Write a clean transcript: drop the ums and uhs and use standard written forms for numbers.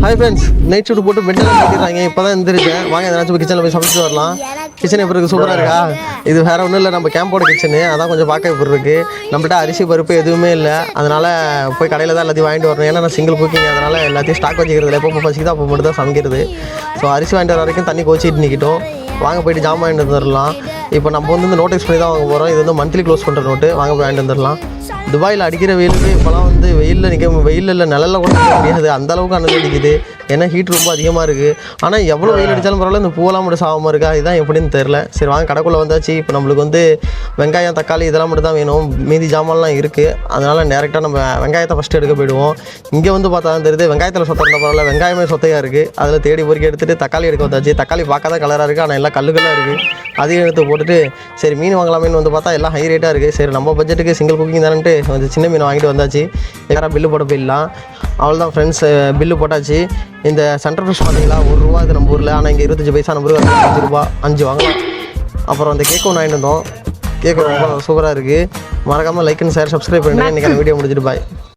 Hi friends, night shoot போட்டு பெட்டெல்லாம் கட்டிடுறாங்க. இப்போ தான் எந்திரிச்சேன். வாங்க எதனாச்சும் கிச்சனில் போய் சமைச்சிட்டு வரலாம். கிச்சன் எப்படி இருக்குது? சூப்பராக இருக்கா? இது வேறு ஒன்றும் இல்லை, நம்ம கேம்போட கிச்சனு. அதான் கொஞ்சம் பார்க்க எப்படி இருக்குது. நம்மள்ட்ட அரிசி பருப்பு எதுவுமே இல்லை. அதனால் போய் கடையில் தான் எல்லாத்தையும் வாங்கிட்டு வரணும். ஏன்னா நான் சிங்கிள் குக்கிங், அதனால் எல்லாத்தையும் ஸ்டாக் வச்சுக்கிறது. எப்போ பசிக்குதோ அப்போ மட்டும் தான் சமைக்கிறது. ஸோ அரிசி வாங்கிட்டு வர வரைக்கும் தண்ணி கோச்சிட்டு நிற்கிட்டோம். வாங்க போய்ட்டு ஜாமான் வாங்கிட்டு வந்துடலாம். இப்போ நம்ம வந்து நோட்டீஸ் பண்ணி தான் வாங்க போகிறோம். இது வந்து மந்த்லி க்ளோஸ் பண்ணுற நோட்டு. வாங்க போய் வாங்கிட்டு வந்துடலாம். துபாயில் அடிக்கிற வெயிலுக்கு இப்போலாம் வந்து வெயிலில் நிழலில் கூட நிற்க முடியாது, அந்தளவுக்கு அனல் அடிக்குது. ஏன்னா ஹீட் ரொம்ப அதிகமாக இருக்குது. ஆனால் எவ்வளோ வெயில் அடித்தாலும் பரவாயில்ல, இந்த பூவெல்லாம் மட்டும் சாகாமல் இருக்கா, இதுதான் எப்படின்னு தெரில. சரி வாங்க கடைக்குள்ளே வந்தாச்சு. இப்போ நம்மளுக்கு வந்து வெங்காயம் தக்காளி இதெல்லாம் மட்டும் தான் வேணும். மீதி ஜாமான்லாம் இருக்குது. அதனால் டேரெக்டாக நம்ம வெங்காயத்தை ஃபஸ்ட்டு எடுக்க போயிடுவோம். இங்கே வந்து பார்த்தா தான் தெரியுது வெங்காயத்தில் சொத்தை இருந்தால் பரவாயில்ல, வெங்காயமே சொத்தையாக இருக்குது. அதில் தேடி பொறுக்கி எடுத்துகிட்டு தக்காளி எடுக்க வந்தாச்சு. தக்காளி பார்க்க தான் கலராக இருக்குது, ஆனால் எல்லாம் கல்லுகளாக இருக்குது. அதையும் எடுத்து போட்டுட்டு சரி மீன் வாங்கலாமேன்னு வந்து பார்த்தா எல்லாம் ஹை ரேட்டாக இருக்குது. சரி நம்ம பட்ஜெட்டுக்கு சிங்கிள் குக்கிங் தானேன்ட்டு கொஞ்சம் சின்ன மீன் வாங்கிட்டு வந்தாச்சு. யாராவது பில்லு போட போயிடலாம். அவ்வளோதான் ஃப்ரெண்ட்ஸ், பில்லு போட்டாச்சு. இந்த சென்டர் ஃபிஷ் பார்த்தீங்களா, ₹1 இது நம்ம ஊரில். ஆனால் இங்கே 25 பைசா, நம்ம ஊரில் ₹5 5 வாங்கலாம். அப்புறம் அந்த கேக் ஒன்று வாங்கிட்டு வந்தோம். கேக் ரொம்ப சூப்பராக இருக்குது. மறக்காமல் லைக் அண்ட் ஷேர் சப்ஸ்கிரைப் பண்ணுங்கள். இன்றைக்கி வீடியோ முடிஞ்சிட்டு பாய்.